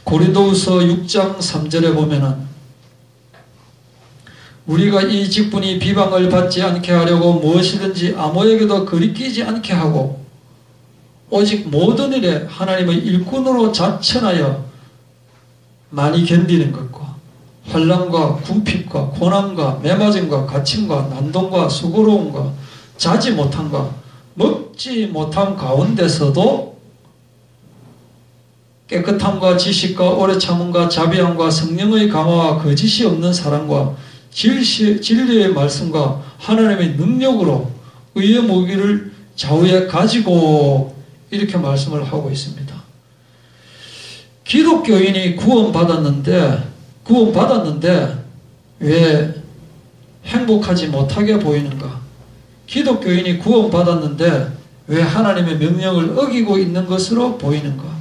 고린도후서 6장 3절에 보면은 우리가 이 직분이 비방을 받지 않게 하려고 무엇이든지 아무에게도 거리끼지 않게 하고 오직 모든 일에 하나님의 일꾼으로 자천하여 많이 견디는 것과 환난과 궁핍과 고난과 매맞음과 갇힘과 난동과 수고로움과 자지 못함과 먹지 못함 가운데서도 깨끗함과 지식과 오래 참음과 자비함과 성령의 강화와 거짓이 없는 사랑과 진리의 말씀과 하나님의 능력으로 의의 무기를 좌우에 가지고 이렇게 말씀을 하고 있습니다. 기독교인이 구원받았는데 왜 행복하지 못하게 보이는가? 기독교인이 구원받았는데 왜 하나님의 명령을 어기고 있는 것으로 보이는가?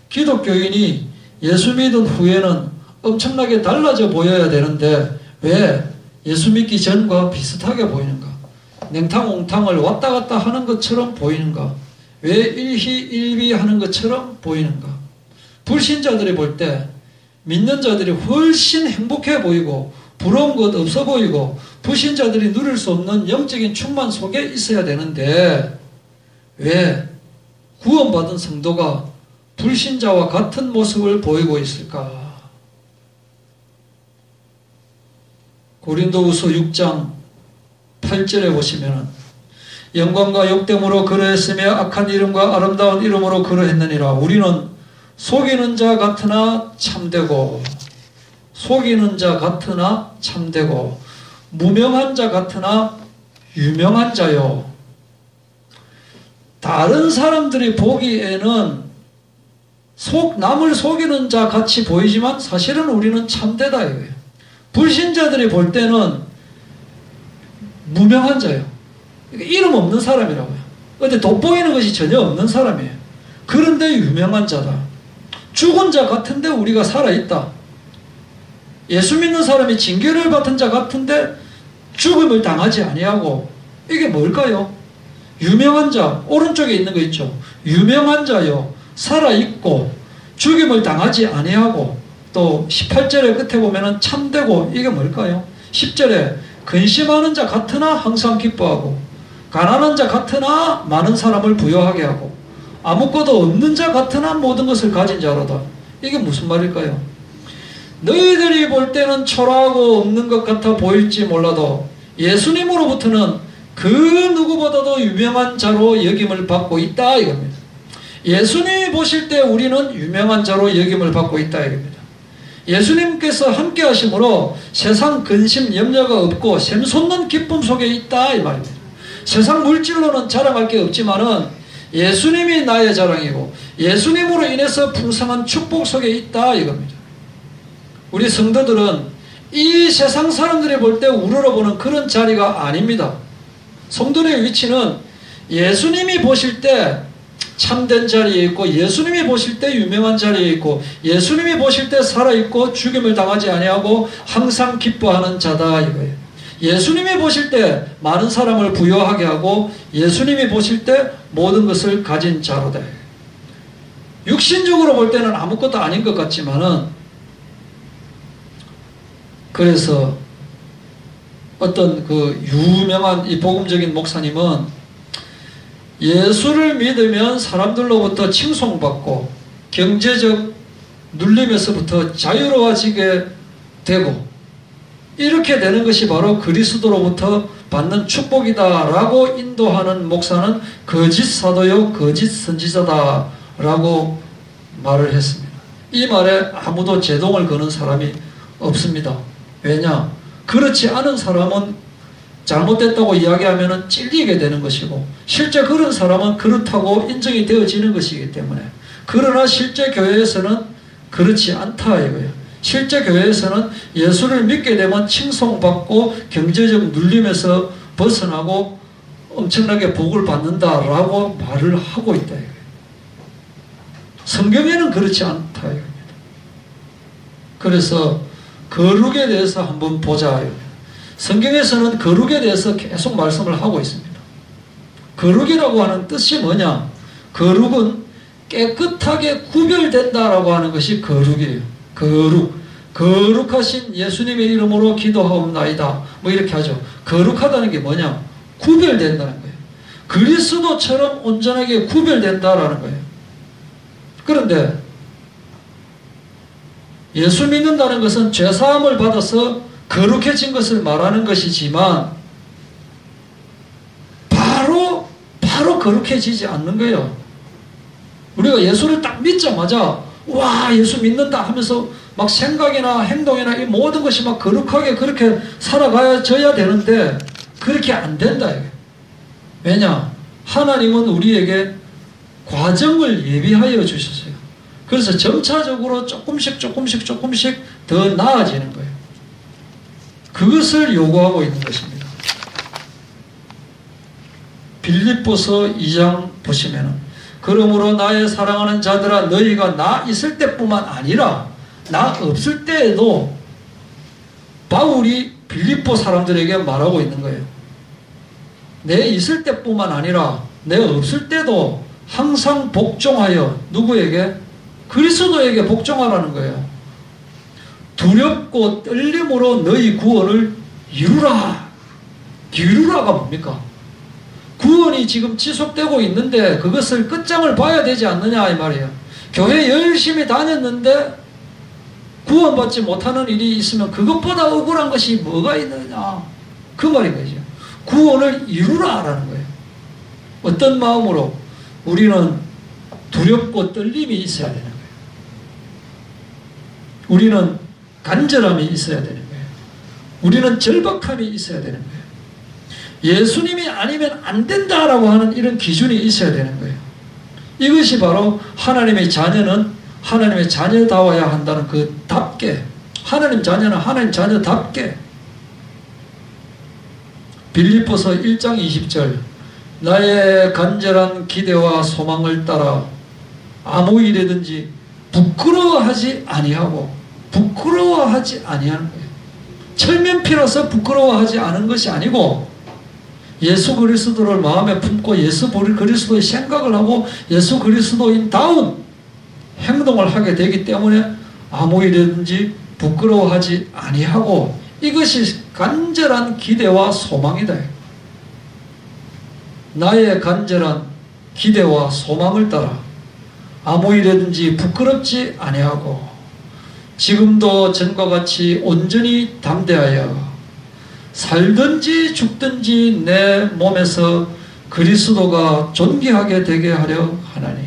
기독교인이 예수 믿은 후에는 엄청나게 달라져 보여야 되는데 왜 예수 믿기 전과 비슷하게 보이는가? 냉탕옹탕을 왔다 갔다 하는 것처럼 보이는가? 왜 일희일비하는 것처럼 보이는가? 불신자들이 볼 때 믿는 자들이 훨씬 행복해 보이고 부러운 것 없어 보이고 불신자들이 누릴 수 없는 영적인 충만 속에 있어야 되는데 왜 구원받은 성도가 불신자와 같은 모습을 보이고 있을까? 고린도후서 6장 8절에 보시면 영광과 욕됨으로 그러했으며 악한 이름과 아름다운 이름으로 그러했느니라. 우리는 속이는 자 같으나 참되고 무명한 자 같으나 유명한 자요. 다른 사람들이 보기에는 남을 속이는 자 같이 보이지만 사실은 우리는 참되다 이거예요. 불신자들이 볼 때는 무명한 자예요. 이름 없는 사람이라고요. 근데 돋보이는 것이 전혀 없는 사람이에요. 그런데 유명한 자다. 죽은 자 같은데 우리가 살아있다. 예수 믿는 사람이 징계를 받은 자 같은데 죽음을 당하지 아니하고 이게 뭘까요? 유명한 자, 오른쪽에 있는 거 있죠. 유명한 자요. 살아있고 죽임을 당하지 아니하고 또 18절의 끝에 보면은 참되고 이게 뭘까요? 10절에 근심하는 자 같으나 항상 기뻐하고 가난한 자 같으나 많은 사람을 부유하게 하고 아무것도 없는 자 같으나 모든 것을 가진 자로다. 이게 무슨 말일까요? 너희들이 볼 때는 초라하고 없는 것 같아 보일지 몰라도 예수님으로부터는 그 누구보다도 유명한 자로 여김을 받고 있다 이겁니다. 예수님이 보실 때 우리는 유명한 자로 여김을 받고 있다 이겁니다. 예수님께서 함께 하심으로 세상 근심 염려가 없고 샘솟는 기쁨 속에 있다 이 말입니다. 세상 물질로는 자랑할 게 없지만은 예수님이 나의 자랑이고 예수님으로 인해서 풍성한 축복 속에 있다 이겁니다. 우리 성도들은 이 세상 사람들이 볼 때 우러러보는 그런 자리가 아닙니다. 성도의 위치는 예수님이 보실 때 참된 자리에 있고 예수님이 보실 때 유명한 자리에 있고 예수님이 보실 때 살아있고 죽임을 당하지 아니하고 항상 기뻐하는 자다 이거예요. 예수님이 보실 때 많은 사람을 부여하게 하고 예수님이 보실 때 모든 것을 가진 자로다. 육신적으로 볼 때는 아무것도 아닌 것 같지만은 그래서 어떤 그 유명한 이 복음적인 목사님은 예수를 믿으면 사람들로부터 칭송받고 경제적 눌림에서부터 자유로워지게 되고 이렇게 되는 것이 바로 그리스도로부터 받는 축복이다라고 인도하는 목사는 거짓 사도요 거짓 선지자다라고 말을 했습니다. 이 말에 아무도 제동을 거는 사람이 없습니다. 왜냐? 그렇지 않은 사람은 잘못됐다고 이야기하면 찔리게 되는 것이고 실제 그런 사람은 그렇다고 인정이 되어지는 것이기 때문에 그러나 실제 교회에서는 그렇지 않다 이거예요. 실제 교회에서는 예수를 믿게 되면 칭송받고 경제적 눌림에서 벗어나고 엄청나게 복을 받는다라고 말을 하고 있다 이거예요. 성경에는 그렇지 않다 이겁니다. 그래서 거룩에 대해서 한번 보자 이겁니다. 성경에서는 거룩에 대해서 계속 말씀을 하고 있습니다. 거룩이라고 하는 뜻이 뭐냐? 거룩은 깨끗하게 구별된다라고 하는 것이 거룩이에요. 거룩하신 예수님의 이름으로 기도하옵나이다. 뭐 이렇게 하죠. 거룩하다는 게 뭐냐? 구별된다는 거예요. 그리스도처럼 온전하게 구별된다라는 거예요. 그런데 예수 믿는다는 것은 죄사함을 받아서 거룩해진 것을 말하는 것이지만 바로 거룩해지지 않는 거예요. 우리가 예수를 딱 믿자마자 와 예수 믿는다 하면서 막 생각이나 행동이나 이 모든 것이 막 거룩하게 그렇게 살아가야 되는데 그렇게 안 된다. 왜냐? 하나님은 우리에게 과정을 예비하여 주셨어요. 그래서 점차적으로 조금씩 더 나아지는 거예요. 그것을 요구하고 있는 것입니다. 빌립보서 2장 보시면은 그러므로 나의 사랑하는 자들아 너희가 나 있을 때뿐만 아니라 나 없을 때에도 바울이 빌립보 사람들에게 말하고 있는 거예요. 내 있을 때뿐만 아니라 내 없을 때도 항상 복종하여 누구에게? 그리스도에게 복종하라는 거예요. 두렵고 떨림으로 너희 구원을 이루라. 이루라가 뭡니까? 구원이 지금 지속되고 있는데 그것을 끝장을 봐야 되지 않느냐 이 말이에요. 교회 열심히 다녔는데 구원받지 못하는 일이 있으면 그것보다 억울한 것이 뭐가 있느냐 그 말인 거죠. 구원을 이루라라는 거예요. 어떤 마음으로? 우리는 두렵고 떨림이 있어야 되는 거예요. 우리는 간절함이 있어야 되는 거예요. 우리는 절박함이 있어야 되는 거예요. 예수님이 아니면 안 된다라고 하는 이런 기준이 있어야 되는 거예요. 이것이 바로 하나님의 자녀는 하나님의 자녀다워야 한다는 그 답게, 하나님 자녀는 하나님 자녀답게. 빌립보서 1장 20절 나의 간절한 기대와 소망을 따라 아무 일이든지 부끄러워하지 아니하는 거예요. 철면피라서 부끄러워하지 않은 것이 아니고 예수 그리스도를 마음에 품고 예수 그리스도의 생각을 하고 예수 그리스도인다운 행동을 하게 되기 때문에 아무 일이든지 부끄러워하지 아니하고 이것이 간절한 기대와 소망이다. 나의 간절한 기대와 소망을 따라 아무 일이든지 부끄럽지 아니하고 지금도 전과 같이 온전히 담대하여 살든지 죽든지 내 몸에서 그리스도가 존귀하게 되게 하려 하나니.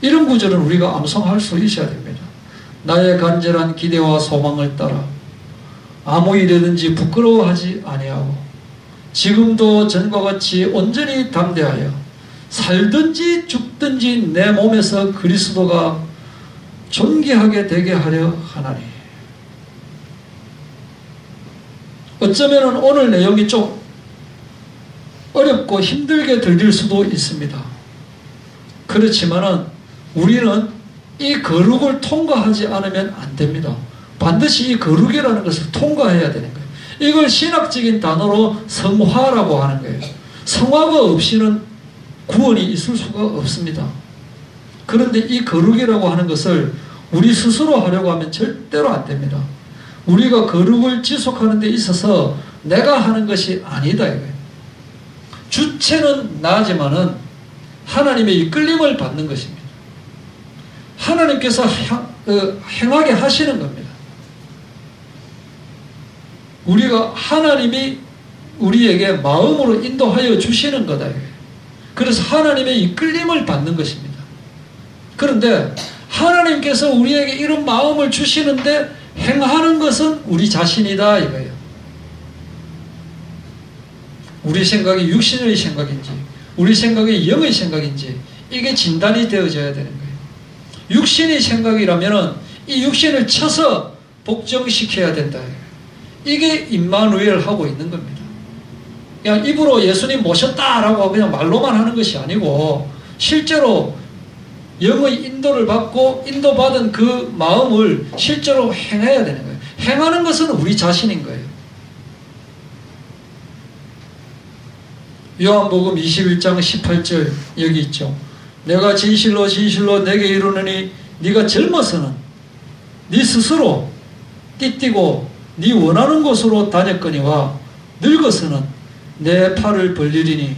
이런 구절은 우리가 암송할 수 있어야 됩니다. 나의 간절한 기대와 소망을 따라 아무 일이든지 부끄러워하지 아니하고 지금도 전과 같이 온전히 담대하여 살든지 죽든지 내 몸에서 그리스도가 존귀하게 되게 하려 하나니. 어쩌면 오늘 내용이 좀 어렵고 힘들게 들릴 수도 있습니다. 그렇지만은 우리는 이 거룩을 통과하지 않으면 안 됩니다. 반드시 이 거룩이라는 것을 통과해야 되는 거예요. 이걸 신학적인 단어로 성화라고 하는 거예요. 성화가 없이는 구원이 있을 수가 없습니다. 그런데 이 거룩이라고 하는 것을 우리 스스로 하려고 하면 절대로 안 됩니다. 우리가 거룩을 지속하는 데 있어서 내가 하는 것이 아니다 이거예요. 주체는 나지만은 하나님의 이끌림을 받는 것입니다. 하나님께서 행하게 하시는 겁니다. 우리가 하나님이 우리에게 마음으로 인도하여 주시는 거다 이거예요. 그래서 하나님의 이끌림을 받는 것입니다. 그런데 하나님께서 우리에게 이런 마음을 주시는데 행하는 것은 우리 자신이다 이거예요. 우리 생각이 육신의 생각인지 우리 생각이 영의 생각인지 이게 진단이 되어져야 되는 거예요. 육신의 생각이라면 이 육신을 쳐서 복종시켜야 된다. 이게 임마누엘 하고 있는 겁니다. 그냥 입으로 예수님 모셨다라고 그냥 말로만 하는 것이 아니고 실제로 영의 인도를 받고 인도받은 그 마음을 실제로 행해야 되는 거예요. 행하는 것은 우리 자신인 거예요. 요한복음 21장 18절 여기 있죠. 내가 진실로 진실로 내게 이르노니 네가 젊어서는 네 스스로 띠띠고 네 원하는 곳으로 다녔거니와 늙어서는 내 팔을 벌리리니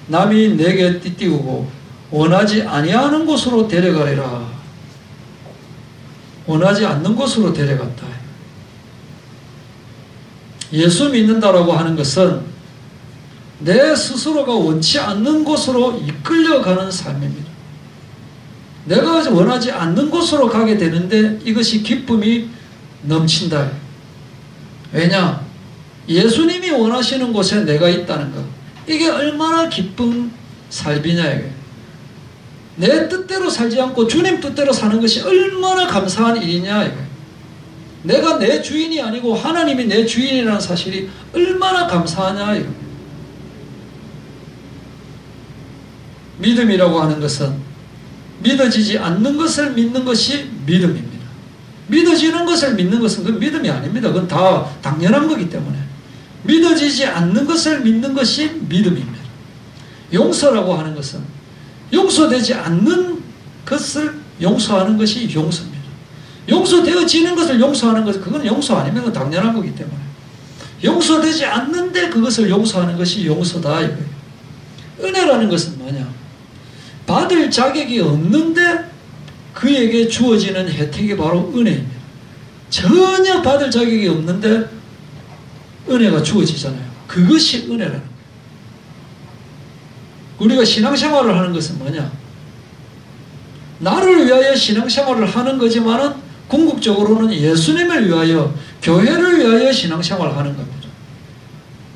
남이 내게 띠띠우고 원하지 아니하는 곳으로 데려가리라. 원하지 않는 곳으로 데려갔다. 예수 믿는다라고 하는 것은 내 스스로가 원치 않는 곳으로 이끌려가는 삶입니다. 내가 원하지 않는 곳으로 가게 되는데 이것이 기쁨이 넘친다. 왜냐? 예수님이 원하시는 곳에 내가 있다는 것. 이게 얼마나 기쁜 삶이냐 이게. 내 뜻대로 살지 않고 주님 뜻대로 사는 것이 얼마나 감사한 일이냐 이게. 내가 내 주인이 아니고 하나님이 내 주인이라는 사실이 얼마나 감사하냐 이거. 믿음이라고 하는 것은 믿어지지 않는 것을 믿는 것이 믿음입니다. 믿어지는 것을 믿는 것은 그건 믿음이 아닙니다. 그건 다 당연한 거기 때문에. 믿어지지 않는 것을 믿는 것이 믿음입니다. 용서라고 하는 것은 용서되지 않는 것을 용서하는 것이 용서입니다. 용서되어지는 것을 용서하는 것은 그건 용서 아니면 그건 당연한 거기 때문에. 용서되지 않는데 그것을 용서하는 것이 용서다 이거예요. 은혜라는 것은 뭐냐? 받을 자격이 없는데 그에게 주어지는 혜택이 바로 은혜입니다. 전혀 받을 자격이 없는데 은혜가 주어지잖아요. 그것이 은혜라는 거예요. 우리가 신앙생활을 하는 것은 뭐냐? 나를 위하여 신앙생활을 하는 거지만은 궁극적으로는 예수님을 위하여, 교회를 위하여 신앙생활을 하는 겁니다.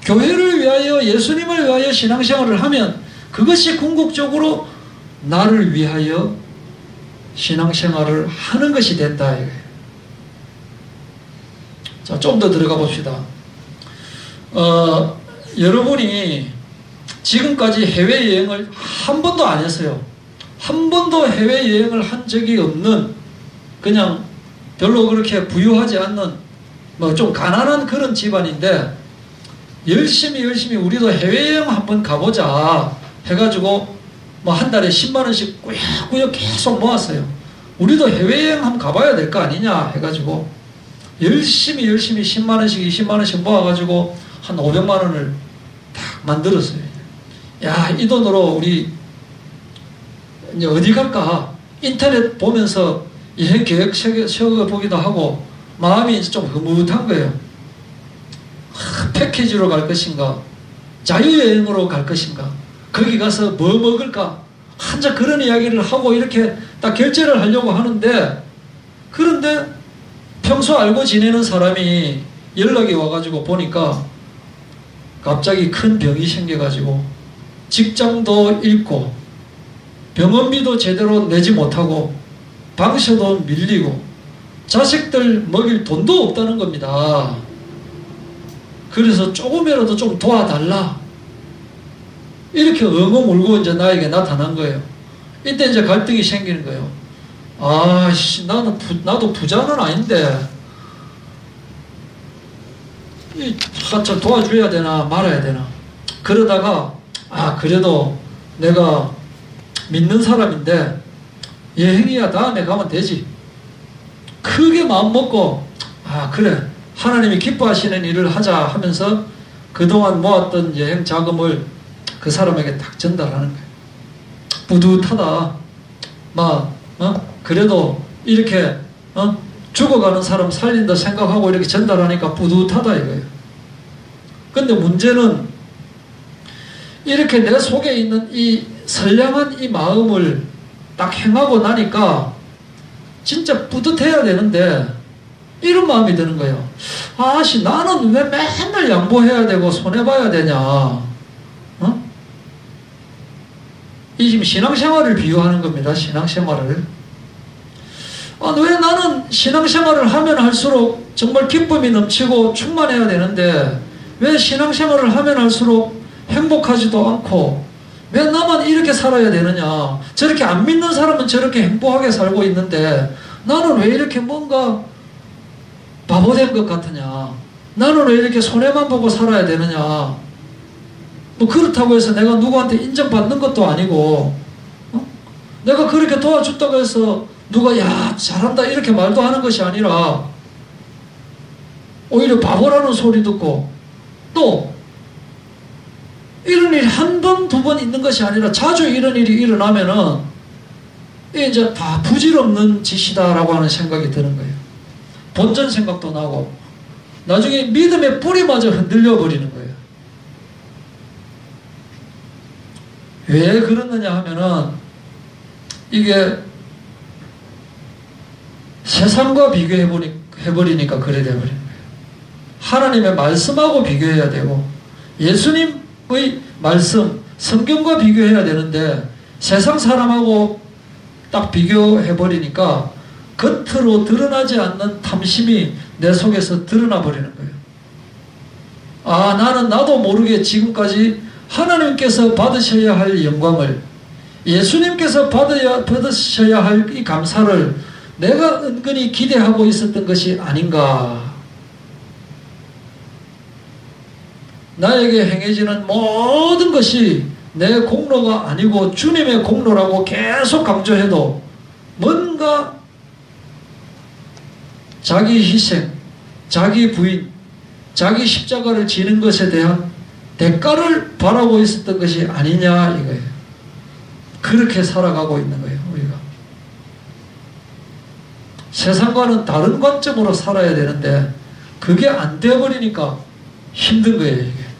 교회를 위하여, 예수님을 위하여 신앙생활을 하면 그것이 궁극적으로 나를 위하여 신앙생활을 하는 것이 된다. 자, 좀 더 들어가 봅시다. 여러분이 지금까지 해외여행을 한 번도 안 했어요. 한 번도 해외여행을 한 적이 없는, 그냥 별로 그렇게 부유하지 않는 뭐 좀 가난한 그런 집안인데 열심히 우리도 해외여행 한번 가보자 해가지고 뭐 한 달에 10만 원씩 꾸역꾸역 계속 모았어요. 우리도 해외여행 한번 가봐야 될 거 아니냐 해가지고 열심히 10만 원씩 20만 원씩 모아가지고 한 500만 원을 딱 만들었어요. 야, 이 돈으로 우리 이제 어디 갈까? 인터넷 보면서 여행 계획 세워보기도 하고 마음이 이제 좀 흐뭇한 거예요. 패키지로 갈 것인가? 자유여행으로 갈 것인가? 거기 가서 뭐 먹을까? 한자 그런 이야기를 하고 이렇게 딱 결제를 하려고 하는데, 그런데 평소 알고 지내는 사람이 연락이 와가지고 보니까 갑자기 큰 병이 생겨가지고 직장도 잃고 병원비도 제대로 내지 못하고 방쇼도 밀리고 자식들 먹일 돈도 없다는 겁니다. 그래서 조금이라도 좀 도와달라 이렇게 엉엉 울고 이제 나에게 나타난 거예요. 이때 이제 갈등이 생기는 거예요. 아씨, 나도 부자는 아닌데 참 도와줘야 되나 말아야 되나. 그러다가 그래도 내가 믿는 사람인데 여행이야 다음에 가면 되지. 크게 마음 먹고 그래 하나님이 기뻐하시는 일을 하자 하면서 그동안 모았던 여행 자금을 그 사람에게 딱 전달하는 거예요. 뿌듯하다. 그래도 이렇게 죽어가는 사람 살린다 생각하고 이렇게 전달하니까 뿌듯하다 이거예요. 근데 문제는 이렇게 내 속에 있는 이 선량한 이 마음을 딱 행하고 나니까 진짜 뿌듯해야 되는데 이런 마음이 드는 거예요. 나는 왜 맨날 양보해야 되고 손해봐야 되냐. 이 지금 신앙생활을 비유하는 겁니다. 신앙생활을. 왜 나는 신앙생활을 하면 할수록 정말 기쁨이 넘치고 충만해야 되는데 왜 신앙생활을 하면 할수록 행복하지도 않고 왜 나만 이렇게 살아야 되느냐. 저렇게 안 믿는 사람은 저렇게 행복하게 살고 있는데 나는 왜 이렇게 뭔가 바보된 것 같으냐. 나는 왜 이렇게 손해만 보고 살아야 되느냐. 그렇다고 해서 내가 누구한테 인정받는 것도 아니고 내가 그렇게 도와줬다고 해서 누가 야 잘한다 이렇게 말도 하는 것이 아니라 오히려 바보라는 소리 듣고, 또 이런 일이 한 번, 두 번 있는 것이 아니라 자주 이런 일이 일어나면은 이제 다 부질없는 짓이다라고 하는 생각이 드는 거예요. 본전 생각도 나고 나중에 믿음의 뿌리마저 흔들려 버리는 거예요. 왜 그러느냐 하면은 이게 세상과 비교해버리니까 그래 돼버리는 거예요. 하나님의 말씀하고 비교해야 되고 예수님의 말씀, 성경과 비교해야 되는데 세상 사람하고 딱 비교해버리니까 겉으로 드러나지 않는 탐심이 내 속에서 드러나 버리는 거예요. 아, 나도 모르게 지금까지 하나님께서 받으셔야 할 영광을, 예수님께서 받으셔야 할 이 감사를 내가 은근히 기대하고 있었던 것이 아닌가. 나에게 행해지는 모든 것이 내 공로가 아니고 주님의 공로라고 계속 강조해도 뭔가 자기 희생, 자기 부인, 자기 십자가를 지는 것에 대한 대가를 바라고 있었던 것이 아니냐 이거예요. 그렇게 살아가고 있는 거예요, 우리가. 세상과는 다른 관점으로 살아야 되는데 그게 안 되어버리니까 힘든 거예요, 이게.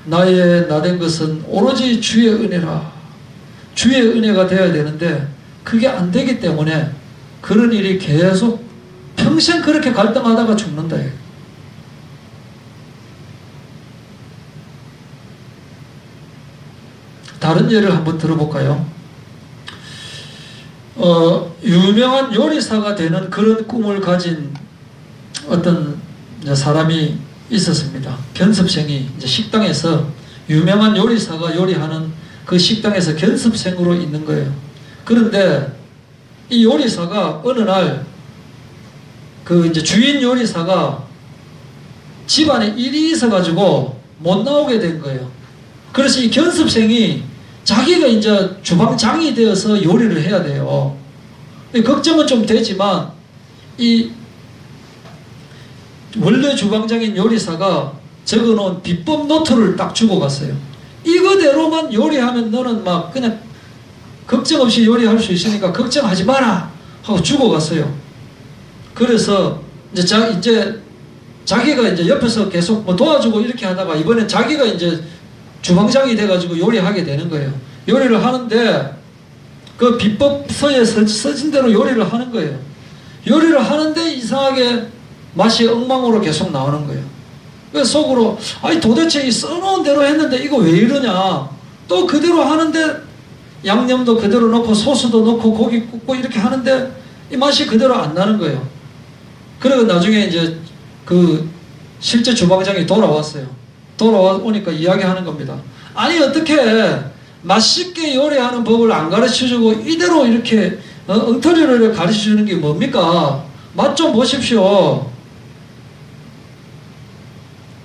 나된 것은 오로지 주의 은혜라. 주의 은혜가 되어야 되는데 그게 안 되기 때문에 그런 일이 계속 평생 그렇게 갈등하다가 죽는다. 다른 예를 한번 들어볼까요? 유명한 요리사가 되는 그런 꿈을 가진 어떤 사람이 있었습니다. 견습생이 이제 식당에서, 유명한 요리사가 요리하는 그 식당에서 견습생으로 있는 거예요. 그런데 이 요리사가 어느 날 그 이제 주인 요리사가 집안에 일이 있어가지고 못 나오게 된 거예요. 그래서 이 견습생이 자기가 이제 주방장이 되어서 요리를 해야 돼요. 걱정은 좀 되지만 이 원래 주방장인 요리사가 적어놓은 비법 노트를 딱 주고 갔어요. 이거대로만 요리하면 너는 막 그냥 걱정 없이 요리할 수 있으니까 걱정하지 마라 하고 주고 갔어요. 그래서 이제 자기가 이제 옆에서 계속 뭐 도와주고 이렇게 하다가 이번엔 자기가 이제 주방장이 돼가지고 요리하게 되는 거예요. 요리를 하는데 그 비법서에 써진 대로 요리를 하는 거예요. 요리를 하는데 이상하게 맛이 엉망으로 계속 나오는 거예요. 그래서 속으로 아니 도대체 이 써놓은 대로 했는데 이거 왜 이러냐. 또 그대로 하는데 양념도 그대로 넣고 소스도 넣고 고기 굽고 이렇게 하는데 이 맛이 그대로 안 나는 거예요. 그리고 나중에 이제 그 실제 주방장이 돌아왔어요. 돌아오니까 이야기하는 겁니다. 아니 어떻게 맛있게 요리하는 법을 안 가르쳐주고 이대로 이렇게 엉터리를 가르쳐주는 게 뭡니까? 맛 좀 보십시오.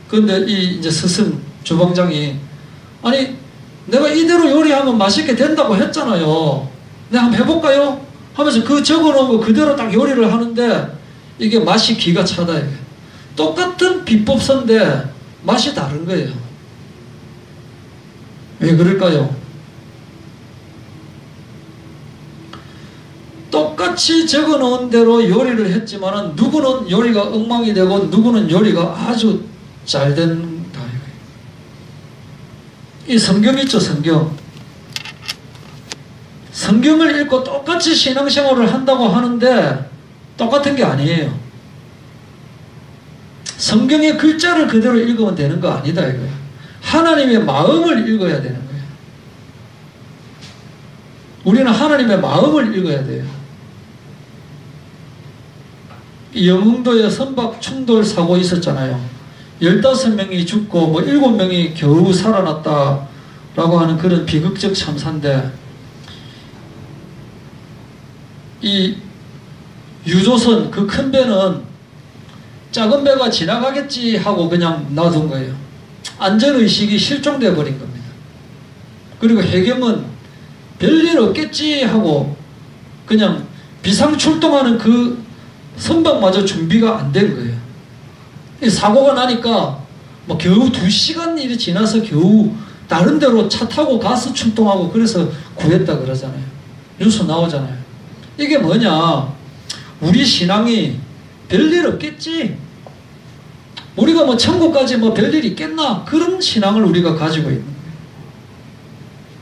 근데 이 이제 스승 주방장이 아니 내가 이대로 요리하면 맛있게 된다고 했잖아요. 내가 한번 해볼까요? 하면서 그 적어놓은 거 그대로 딱 요리를 하는데 이게 맛이 기가 차다. 이게. 똑같은 비법서인데 맛이 다른 거예요. 왜 그럴까요? 똑같이 적어놓은 대로 요리를 했지만은 누구는 요리가 엉망이 되고 누구는 요리가 아주 잘 된다. 이 성경 있죠, 성경. 성경을 읽고 똑같이 신앙생활을 한다고 하는데 똑같은 게 아니에요. 성경의 글자를 그대로 읽으면 되는 거 아니다 이거예요. 하나님의 마음을 읽어야 되는 거예요. 우리는 하나님의 마음을 읽어야 돼요. 영흥도에 선박 충돌 사고 있었잖아요. 15명이 죽고 뭐 7명이 겨우 살아났다라고 하는 그런 비극적 참사인데 이 유조선 그 큰 배는 작은 배가 지나가겠지 하고 그냥 놔둔 거예요. 안전의식이 실종되어 버린 겁니다. 그리고 해경은 별일 없겠지 하고 그냥 비상출동하는 그 선박마저 준비가 안 된 거예요. 사고가 나니까 뭐 겨우 2시간 일이 지나서 겨우 다른 데로 차 타고 가서 출동하고 그래서 구했다 그러잖아요. 뉴스 나오잖아요. 이게 뭐냐, 우리 신앙이 별일 없겠지, 우리가 뭐 천국까지 뭐 별일 있겠나, 그런 신앙을 우리가 가지고 있는 거예요.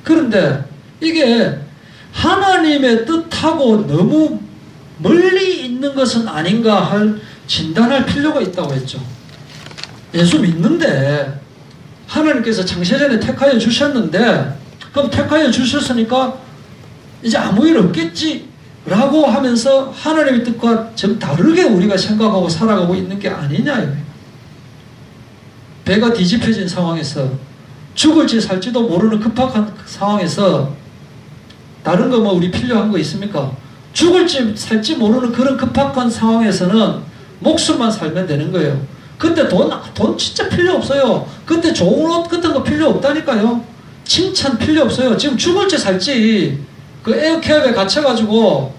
그런데 이게 하나님의 뜻하고 너무 멀리 있는 것은 아닌가 할 진단할 필요가 있다고 했죠. 예수 믿는데 하나님께서 창세전에 택하여 주셨는데, 그럼 택하여 주셨으니까 이제 아무 일 없겠지 라고 하면서 하나님의 뜻과 좀 다르게 우리가 생각하고 살아가고 있는 게 아니냐. 배가 뒤집혀진 상황에서, 죽을지 살지도 모르는 급박한 상황에서 다른 거 뭐 우리 필요한 거 있습니까? 죽을지 살지 모르는 그런 급박한 상황에서는 목숨만 살면 되는 거예요. 근데 돈 진짜 필요 없어요. 근데 좋은 옷 같은 거 필요 없다니까요. 칭찬 필요 없어요. 지금 죽을지 살지 그 에어캡에 갇혀가지고,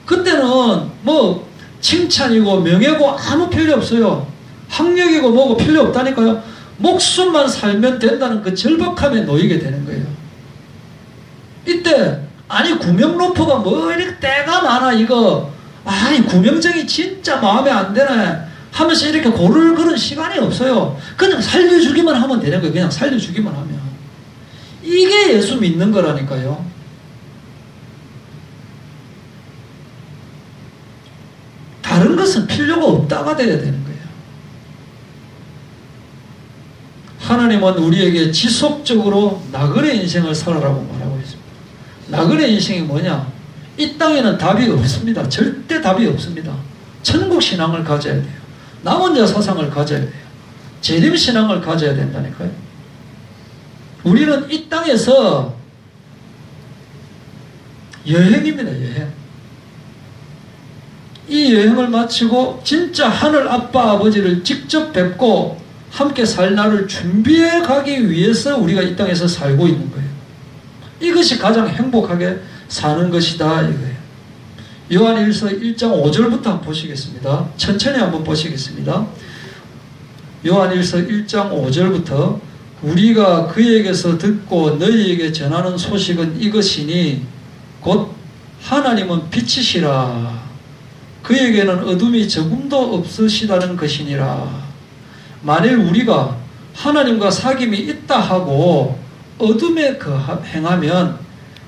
그때는 뭐 칭찬이고 명예고 아무 필요 없어요. 학력이고 뭐고 필요 없다니까요. 목숨만 살면 된다는 그 절박함에 놓이게 되는 거예요. 이때 아니 구명로프가 뭐 이렇게 때가 많아 이거, 아니 구명정이 진짜 마음에 안 드네 하면서 이렇게 고를 그런 시간이 없어요. 그냥 살려주기만 하면 되는 거예요. 그냥 살려주기만 하면. 이게 예수 믿는 거라니까요. 다른 것은 필요가 없다가 돼야 되는 거예요. 하나님은 우리에게 지속적으로 나그네 인생을 살아라고 말하고 있습니다. 나그네 인생이 뭐냐? 이 땅에는 답이 없습니다. 절대 답이 없습니다. 천국 신앙을 가져야 돼요. 나 혼자 사상을 가져야 돼요. 재림 신앙을 가져야 된다니까요. 우리는 이 땅에서 여행입니다. 여행. 이 여행을 마치고 진짜 하늘 아빠 아버지를 직접 뵙고 함께 살 날을 준비해 가기 위해서 우리가 이 땅에서 살고 있는 거예요. 이것이 가장 행복하게 사는 것이다 이거예요. 요한일서 1장 5절부터 한번 보시겠습니다. 천천히 한번 보시겠습니다. 요한일서 1장 5절부터 우리가 그에게서 듣고 너희에게 전하는 소식은 이것이니 곧 하나님은 빛이시라. 그에게는 어둠이 조금도 없으시다는 것이니라. 만일 우리가 하나님과 사귐이 있다 하고 어둠에 행하면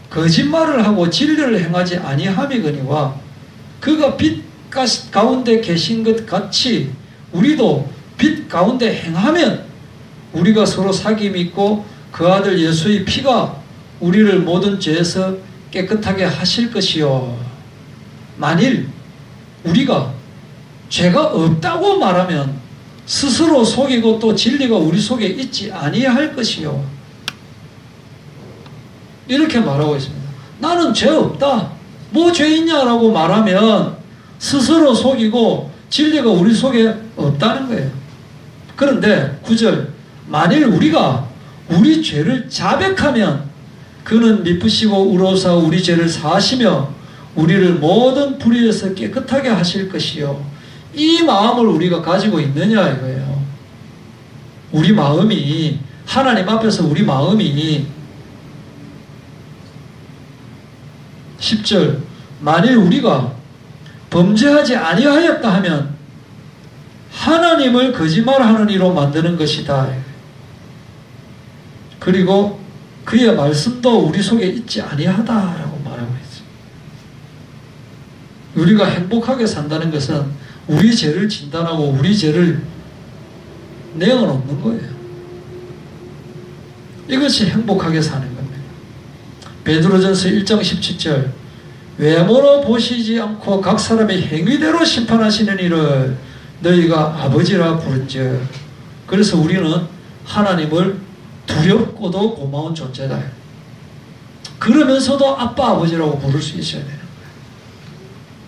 거짓말을 하고 진리를 행하지 아니함이거니와 그가 빛 가운데 계신 것 같이 우리도 빛 가운데 행하면 우리가 서로 사귐이 있고 그 아들 예수의 피가 우리를 모든 죄에서 깨끗하게 하실 것이요. 만일 우리가 죄가 없다고 말하면 스스로 속이고 또 진리가 우리 속에 있지 아니할 것이요. 이렇게 말하고 있습니다. 나는 죄 없다. 뭐 죄 있냐라고 말하면 스스로 속이고 진리가 우리 속에 없다는 거예요. 그런데 9절, 만일 우리가 우리 죄를 자백하면 그는 미쁘시고 의로우사 우리 죄를 사하시며 우리를 모든 불의에서 깨끗하게 하실 것이요. 이 마음을 우리가 가지고 있느냐 이거예요. 우리 마음이, 하나님 앞에서 우리 마음이 10절, 만일 우리가 범죄하지 아니하였다 하면 하나님을 거짓말하는 이로 만드는 것이다. 그리고 그의 말씀도 우리 속에 있지 아니하다라고 말하고 있습니다. 우리가 행복하게 산다는 것은 우리 죄를 진단하고 우리 죄를 내어놓는 거예요. 이것이 행복하게 사는 겁니다. 베드로전서 1장 17절, 외모로 보시지 않고 각 사람의 행위대로 심판하시는 이를 너희가 아버지라 부른즉. 그래서 우리는 하나님을 두렵고도 고마운 존재다. 그러면서도 아빠 아버지라고 부를 수 있어야 되는 거예요.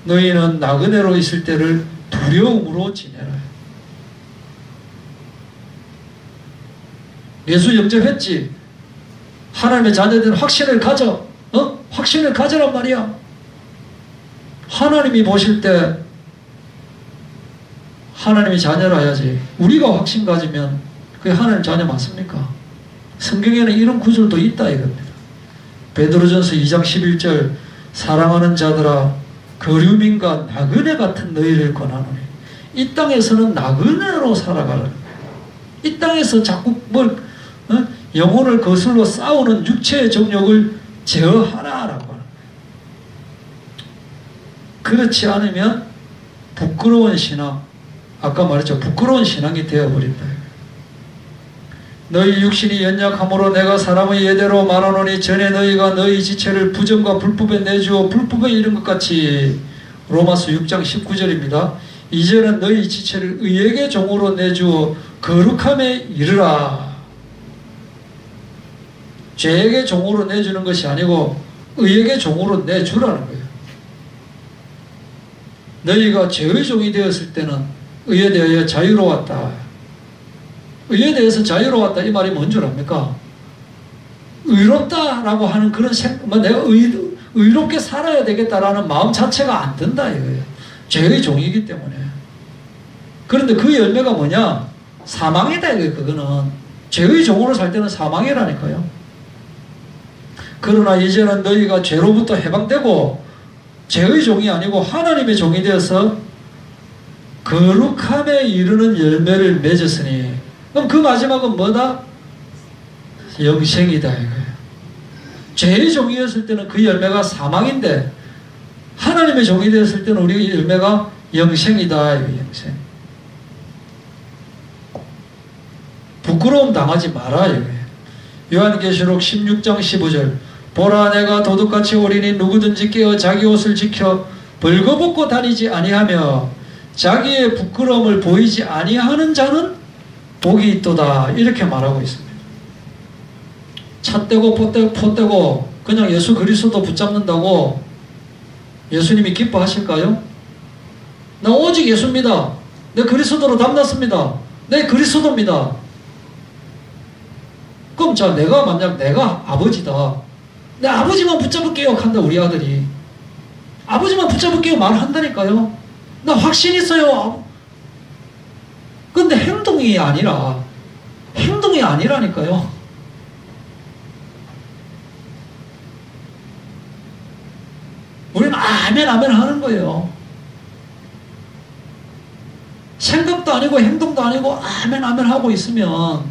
너희는 나그네로 있을 때를 두려움으로 지내라. 예수 영접했지? 하나님의 자녀된 확신을 가져. 확신을 가져란 말이야. 하나님이 보실 때 하나님이 자녀라야지. 우리가 확신 가지면 그게 하나님 자녀 맞습니까? 성경에는 이런 구절도 있다 이겁니다. 베드로전서 2장 11절 사랑하는 자들아 거류민과 나그네 같은 너희를 권하노니 이 땅에서는 나그네로 살아가라. 이 땅에서 자꾸 영혼을 거슬러 싸우는 육체의 정욕을 제어하라라고 하는. 그렇지 않으면 부끄러운 신앙, 아까 말했죠. 부끄러운 신앙이 되어버린다. 너희 육신이 연약함으로 내가 사람의 예대로 말하노니 전에 너희가 너희 지체를 부정과 불법에 내주어 불법에 이른 것 같이. 로마서 6장 19절입니다. 이제는 너희 지체를 의에게 종으로 내주어 거룩함에 이르라. 죄에게 종으로 내주는 것이 아니고 의에게 종으로 내주라는 거예요. 너희가 죄의 종이 되었을 때는 의에 대하여 자유로웠다. 의에 대해서 자유로웠다 이 말이 뭔 줄 압니까? 의롭다라고 하는 그런 내가 의롭게 살아야 되겠다라는 마음 자체가 안 든다 이거예요. 죄의 종이기 때문에. 그런데 그 열매가 뭐냐? 사망이다 이거예요. 그거는 죄의 종으로 살 때는 사망이라니까요. 그러나 이제는 너희가 죄로부터 해방되고 죄의 종이 아니고 하나님의 종이 되어서 거룩함에 이르는 열매를 맺었으니, 그럼 그 마지막은 뭐다? 영생이다 이거예요. 죄의 종이었을 때는 그 열매가 사망인데 하나님의 종이 되었을 때는 우리 열매가 영생이다 이거예요. 영생. 부끄러움 당하지 마라 이거예요. 요한계시록 16장 15절 보라 내가 도둑같이 오리니 누구든지 깨어 자기 옷을 지켜 벌거벗고 다니지 아니하며 자기의 부끄러움을 보이지 아니하는 자는 복이 있도다 이렇게 말하고 있습니다. 찻대고 포대고 그냥 예수 그리스도 붙잡는다고 예수님이 기뻐하실까요? 나 오직 예수입니다. 내 그리스도로 담났습니다. 내 그리스도입니다. 그럼 자 내가 만약 내가 아버지다. 내 아버지만 붙잡을게요 한다 우리 아들이. 아버지만 붙잡을게요 말한다니까요. 나 확신 있어요. 근데 행동이 아니라니까요. 우리는 아멘 아멘 하는 거예요. 생각도 아니고 행동도 아니고 아멘 아멘 하고 있으면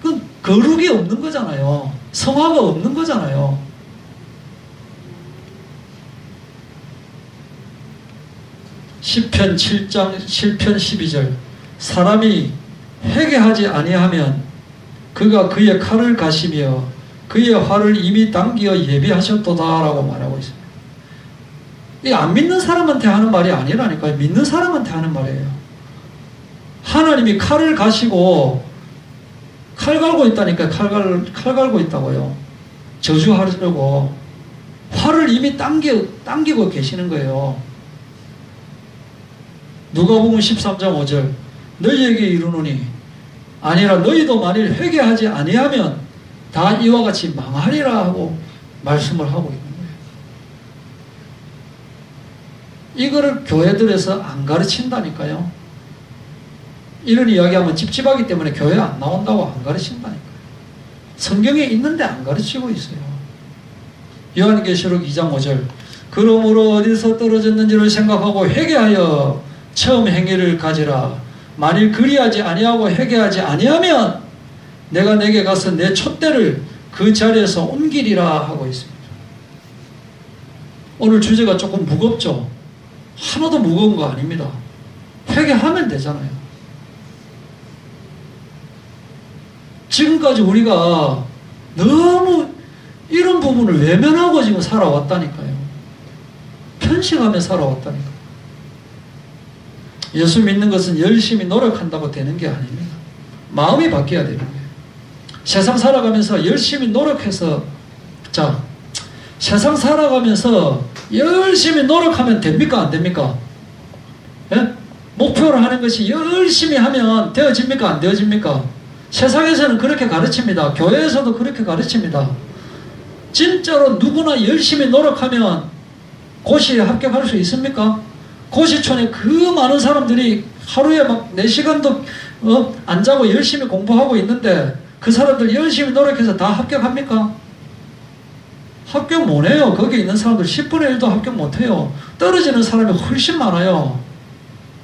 그 거룩이 없는 거잖아요. 성화가 없는 거잖아요. 시편 7장 7편 12절 사람이 회개하지 아니하면 그가 그의 칼을 가시며 그의 활을 이미 당기어 예비하셨도다 라고 말하고 있습니다. 이 안 믿는 사람한테 하는 말이 아니라니까요. 믿는 사람한테 하는 말이에요. 하나님이 칼을 가시고 칼 갈고 있다니까. 칼 갈고 있다고요. 저주하려고 활을 이미 당기고 계시는 거예요. 누가복음 13장 5절 너희에게 이르노니 아니라 너희도 만일 회개하지 아니하면 다 이와 같이 망하리라 하고 말씀을 하고 있는 거예요. 이거를 교회들에서 안 가르친다니까요. 이런 이야기하면 찝찝하기 때문에 교회 안 나온다고 안 가르친다니까요. 성경에 있는데 안 가르치고 있어요. 요한계시록 2장 5절 그러므로 어디서 떨어졌는지를 생각하고 회개하여 처음 행위를 가지라. 만일 그리하지 아니하고 회개하지 아니하면 내가 내게 가서 내 촛대를 그 자리에서 옮기리라 하고 있습니다. 오늘 주제가 조금 무겁죠? 하나도 무거운 거 아닙니다. 회개하면 되잖아요. 지금까지 우리가 너무 이런 부분을 외면하고 지금 살아왔다니까요. 편식하며 살아왔다니까요. 예수 믿는 것은 열심히 노력한다고 되는 게 아닙니다. 마음이 바뀌어야 되는 거예요. 세상 살아가면서 열심히 노력해서 세상 살아가면서 열심히 노력하면 됩니까? 안 됩니까? 예? 목표를 하는 것이 열심히 하면 되어집니까? 안 되어집니까? 세상에서는 그렇게 가르칩니다. 교회에서도 그렇게 가르칩니다. 진짜로 누구나 열심히 노력하면 고시에 합격할 수 있습니까? 고시촌에 그 많은 사람들이 하루에 막 4시간도 안 자고 열심히 공부하고 있는데 그 사람들 열심히 노력해서 다 합격합니까? 합격 못해요. 거기 있는 사람들 10분의 1도 합격 못해요. 떨어지는 사람이 훨씬 많아요.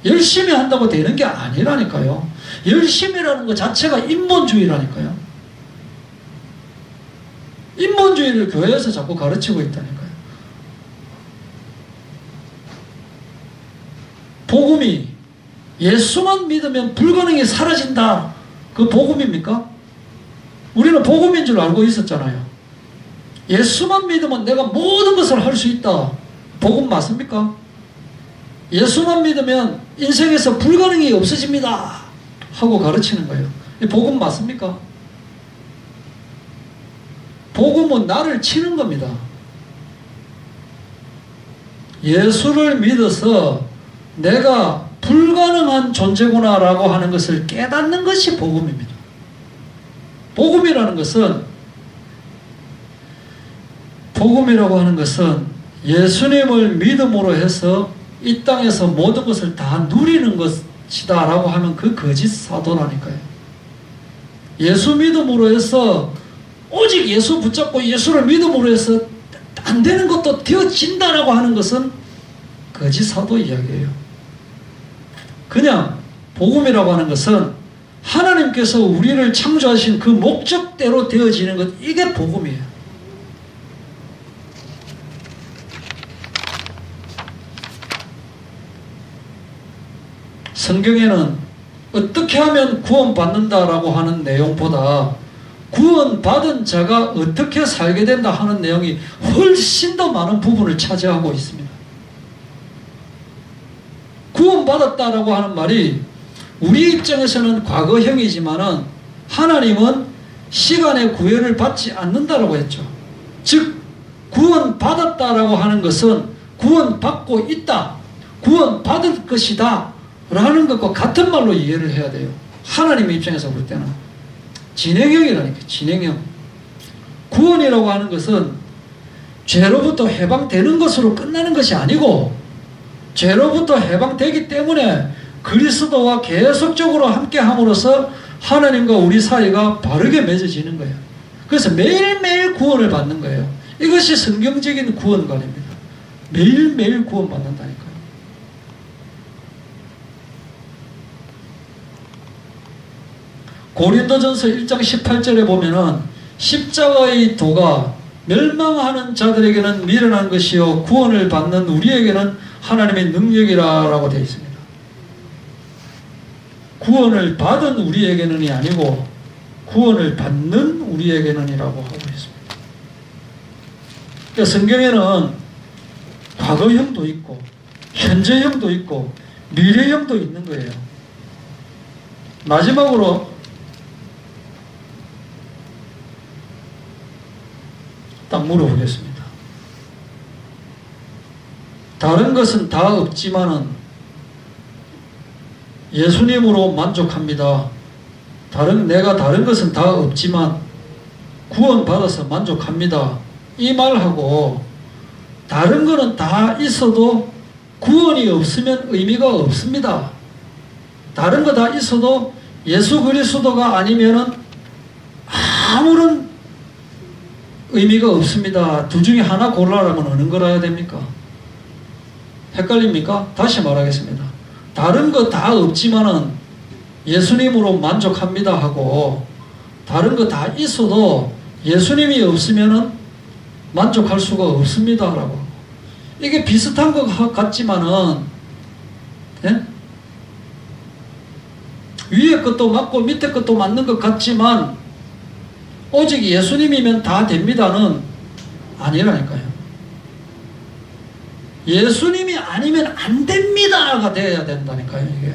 열심히 한다고 되는 게 아니라니까요. 열심이라는 것 자체가 인본주의라니까요. 인본주의를 교회에서 자꾸 가르치고 있다니까요. 복음이 예수만 믿으면 불가능이 사라진다. 그 복음입니까? 우리는 복음인 줄 알고 있었잖아요. 예수만 믿으면 내가 모든 것을 할 수 있다. 복음 맞습니까? 예수만 믿으면 인생에서 불가능이 없어집니다. 하고 가르치는 거예요. 복음 맞습니까? 복음은 나를 치는 겁니다. 예수를 믿어서 내가 불가능한 존재구나라고 하는 것을 깨닫는 것이 복음입니다. 복음이라고 하는 것은 예수님을 믿음으로 해서 이 땅에서 모든 것을 다 누리는 것이다 라고 하면 그 거짓 사도라니까요. 예수 믿음으로 해서 오직 예수 붙잡고 예수를 믿음으로 해서 안 되는 것도 되어진다라고 하는 것은 거짓 사도 이야기예요. 그냥 복음이라고 하는 것은 하나님께서 우리를 창조하신 그 목적대로 되어지는 것, 이게 복음이에요. 성경에는 어떻게 하면 구원받는다라고 하는 내용보다 구원받은 자가 어떻게 살게 된다 하는 내용이 훨씬 더 많은 부분을 차지하고 있습니다. 구원받았다라고 하는 말이 우리 입장에서는 과거형이지만은 하나님은 시간의 구애를 받지 않는다라고 했죠. 즉 구원받았다라고 하는 것은 구원받고 있다, 구원받을 것이다 라는 것과 같은 말로 이해를 해야 돼요. 하나님의 입장에서 볼 때는 진행형이라니까. 진행형. 구원이라고 하는 것은 죄로부터 해방되는 것으로 끝나는 것이 아니고 죄로부터 해방되기 때문에 그리스도와 계속적으로 함께함으로써 하나님과 우리 사이가 바르게 맺어지는 거예요. 그래서 매일매일 구원을 받는 거예요. 이것이 성경적인 구원관입니다. 매일매일 구원받는다니까요. 고린도전서 1장 18절에 보면은 십자가의 도가 멸망하는 자들에게는 미련한 것이요 구원을 받는 우리에게는 하나님의 능력이라고 되어 있습니다. 구원을 받은 우리에게는이 아니고 구원을 받는 우리에게는이라고 하고 있습니다. 그러니까 성경에는 과거형도 있고 현재형도 있고 미래형도 있는 거예요. 마지막으로 딱 물어보겠습니다. 다른 것은 다 없지만은 예수님으로 만족합니다. 내가 다른 것은 다 없지만 구원받아서 만족합니다. 이 말하고 다른 거는 다 있어도 구원이 없으면 의미가 없습니다. 다른 거 다 있어도 예수 그리스도가 아니면은 아무런 의미가 없습니다. 둘 중에 하나 고르라면 어느 거라야 됩니까? 헷갈립니까? 다시 말하겠습니다. 다른 거 다 없지만은 예수님으로 만족합니다 하고 다른 거 다 있어도 예수님이 없으면은 만족할 수가 없습니다 라고. 이게 비슷한 것 같지만은 예? 위에 것도 맞고 밑에 것도 맞는 것 같지만 오직 예수님이면 다 됩니다는 아니라니까요. 예수님이 아니면 안 됩니다가 되어야 된다니까요. 이게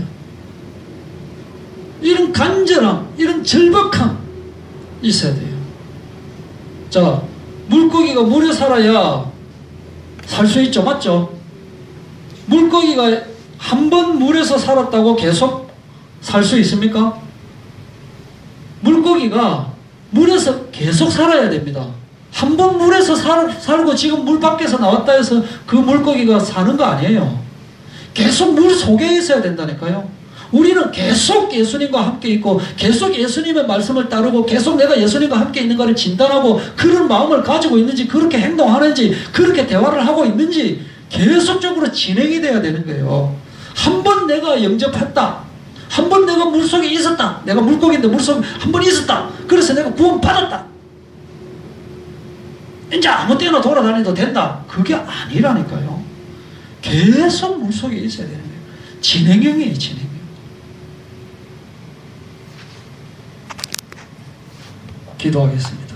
이런 간절함, 이런 절박함 있어야 돼요. 자, 물고기가 물에 살아야 살 수 있죠. 맞죠? 물고기가 한 번 물에서 살았다고 계속 살 수 있습니까? 물고기가 물에서 계속 살아야 됩니다. 한 번 물에서 살고 지금 물 밖에서 나왔다 해서 그 물고기가 사는 거 아니에요. 계속 물 속에 있어야 된다니까요. 우리는 계속 예수님과 함께 있고 계속 예수님의 말씀을 따르고 계속 내가 예수님과 함께 있는 것을 진단하고 그런 마음을 가지고 있는지 그렇게 행동하는지 그렇게 대화를 하고 있는지 계속적으로 진행이 돼야 되는 거예요. 한 번 내가 영접했다. 한 번 내가 물속에 있었다. 내가 물고기인데 물속에 한 번 있었다. 그래서 내가 구원받았다. 이제 아무 때나 돌아다녀도 된다. 그게 아니라니까요. 계속 물속에 있어야 되는 거예요. 진행형이에요. 진행형. 기도하겠습니다.